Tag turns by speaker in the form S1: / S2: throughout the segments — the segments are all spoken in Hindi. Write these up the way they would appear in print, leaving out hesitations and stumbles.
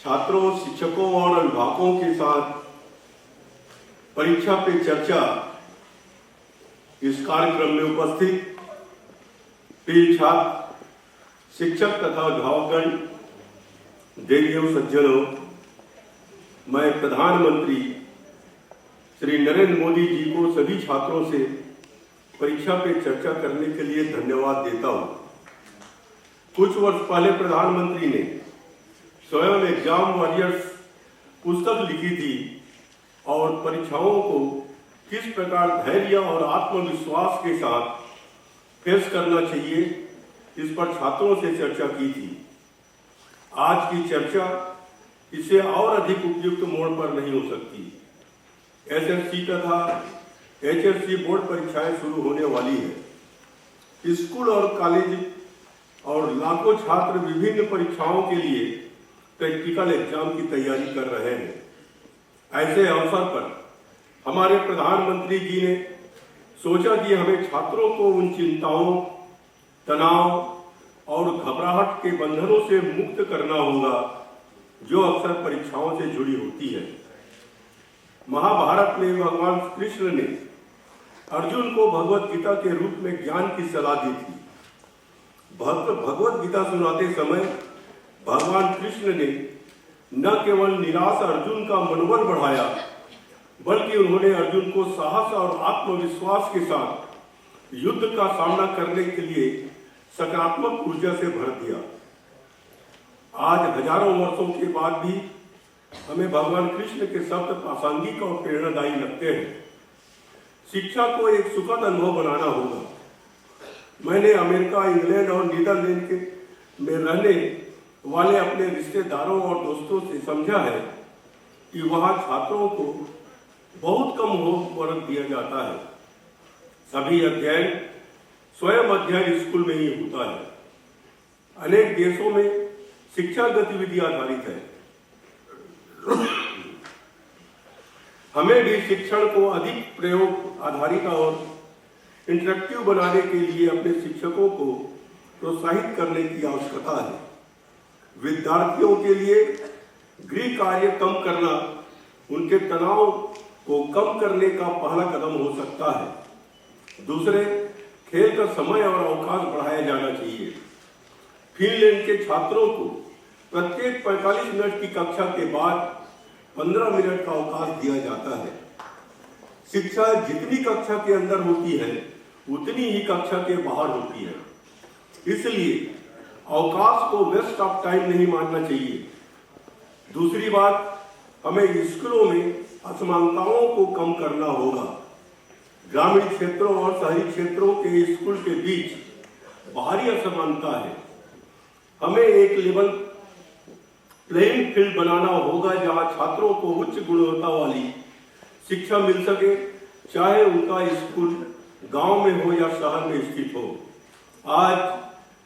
S1: छात्रों, शिक्षकों और अभिभावकों के साथ परीक्षा पे चर्चा इस कार्यक्रम में उपस्थित प्रिय छात्र, शिक्षक तथा अभिभावकगण, देवियों, सज्जनों, मैं प्रधानमंत्री श्री नरेंद्र मोदी जी को सभी छात्रों से परीक्षा पे चर्चा करने के लिए धन्यवाद देता हूं। कुछ वर्ष पहले प्रधानमंत्री ने स्वयं एग्जाम वॉरियर्स पुस्तक लिखी थी और परीक्षाओं को किस प्रकार धैर्य और आत्मविश्वास के साथ फेस करना चाहिए, इस पर छात्रों से चर्चा की थी। आज की चर्चा इससे और अधिक उपयुक्त मोड़ पर नहीं हो सकती। एसएससी तथा एचएससी बोर्ड परीक्षाएं शुरू होने वाली है। स्कूल और कॉलेज और लाखों छात्र विभिन्न परीक्षाओं के लिए प्रैक्टिकल एग्जाम की तैयारी कर रहे हैं। ऐसे अवसर पर हमारे प्रधानमंत्री जी ने सोचा कि हमें छात्रों को उन चिंताओं, तनाव और घबराहट के बंधनों से मुक्त करना होगा जो अक्सर परीक्षाओं से जुड़ी होती है। महाभारत में भगवान कृष्ण ने अर्जुन को भगवत गीता के रूप में ज्ञान की सलाह दी थी। भगवत गीता सुनाते समय भगवान कृष्ण ने न केवल निराश अर्जुन का मनोबल बढ़ाया, बल्कि उन्होंने अर्जुन को साहस और आत्मविश्वास के साथ युद्ध का सामना करने के लिए सकारात्मक ऊर्जा से भर दिया। आज हजारों वर्षों के बाद भी हमें भगवान कृष्ण के शब्द प्रासंगिक और प्रेरणादायी लगते हैं। शिक्षा को एक सुखद अनुभव बनाना होगा। मैंने अमेरिका, इंग्लैंड और नीदरलैंड में रहने वाले अपने रिश्तेदारों और दोस्तों से समझा है कि वहां छात्रों को बहुत कम होमवर्क दिया जाता है। सभी अध्ययन स्वयं अध्ययन स्कूल में ही होता है। अनेक देशों में शिक्षा गतिविधि आधारित है। हमें भी शिक्षण को अधिक प्रयोग आधारित और इंटरेक्टिव बनाने के लिए अपने शिक्षकों को प्रोत्साहित करने की आवश्यकता है। विद्यार्थियों के लिए गृह कार्य कम करना उनके तनाव को कम करने का पहला कदम हो सकता है। दूसरे, खेल का समय और अवकाश बढ़ाया जाना चाहिए। फिनलैंड के छात्रों को प्रत्येक 45 मिनट की कक्षा के बाद 15 मिनट का अवकाश दिया जाता है। शिक्षा जितनी कक्षा के अंदर होती है उतनी ही कक्षा के बाहर होती है, इसलिए अवकाश को वेस्ट ऑफ टाइम नहीं मानना चाहिए। दूसरी बात, हमें स्कूलों में असमानताओं को कम करना होगा। ग्रामीण क्षेत्रों और शहरी क्षेत्रों के स्कूल के बीच बाहरी असमानता है। हमें एक लेवल प्लेइंग फील्ड बनाना होगा जहां छात्रों को उच्च गुणवत्ता वाली शिक्षा मिल सके, चाहे उनका स्कूल गांव में हो या शहर में स्थित हो। आज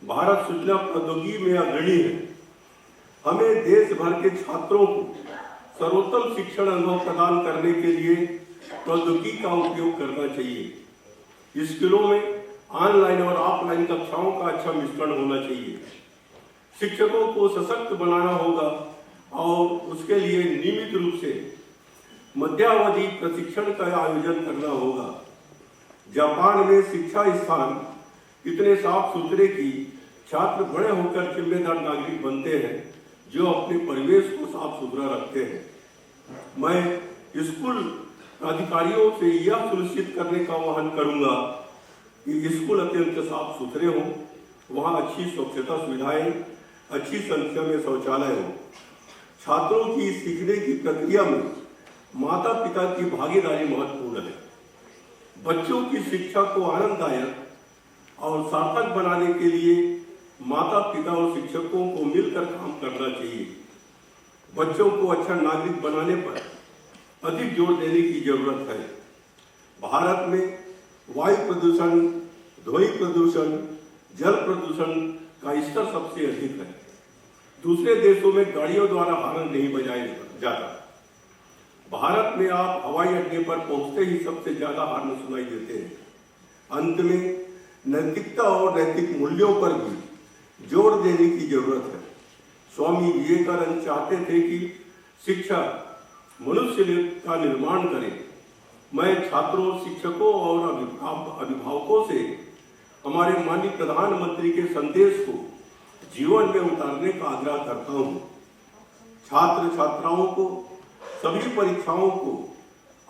S1: भारत सूचना प्रौद्योगिकी में अग्रणी है। हमें देश भर के छात्रों को सर्वोत्तम शिक्षण अनुभव प्रदान करने के लिए प्रौद्योगिकी का उपयोग करना चाहिए। स्कूलों में ऑनलाइन और ऑफलाइन कक्षाओं का अच्छा मिश्रण होना चाहिए। शिक्षकों को सशक्त बनाना होगा और उसके लिए नियमित रूप से मध्यावधि प्रशिक्षण का आयोजन करना होगा। जापान में शिक्षा स्थान इतने साफ सुथरे कि छात्र बड़े होकर जिम्मेदार नागरिक बनते हैं जो अपने परिवेश को साफ सुथरा रखते हैं। मैं स्कूल अधिकारियों से यह सुनिश्चित करने का आह्वान करूंगा कि स्कूल अत्यंत साफ सुथरे हों, वहां अच्छी स्वच्छता सुविधाएं, अच्छी संख्या में शौचालय हो। छात्रों की सीखने की प्रक्रिया में माता पिता की भागीदारी महत्वपूर्ण है। बच्चों की शिक्षा को आनंददायक और सार्थक बनाने के लिए माता पिता और शिक्षकों को मिलकर काम करना चाहिए। बच्चों को अच्छा नागरिक बनाने पर अधिक जोर देने की जरूरत है। भारत में वायु प्रदूषण, ध्वनि प्रदूषण, जल प्रदूषण का स्तर सबसे अधिक है। दूसरे देशों में गाड़ियों द्वारा हॉर्न नहीं बजाया जाता। भारत में आप हवाई अड्डे पर पहुंचते ही सबसे ज्यादा हॉर्न सुनाई देते हैं। अंत में नैतिकता और नैतिक मूल्यों पर भी जोर देने की जरूरत है। स्वामी विवेकानंद चाहते थे कि शिक्षा मनुष्य का निर्माण करे। मैं छात्रों, शिक्षकों और अभिभावकों से हमारे माननीय प्रधानमंत्री के संदेश को जीवन में उतारने का आग्रह करता हूँ। छात्र छात्राओं को सभी परीक्षाओं को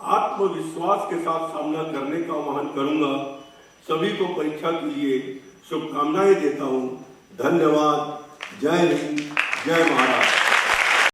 S1: आत्मविश्वास के साथ सामना करने का आह्वान करूंगा। सभी को परीक्षा के लिए शुभकामनाएं देता हूँ। धन्यवाद। जय हिंद, जय महाराष्ट्र।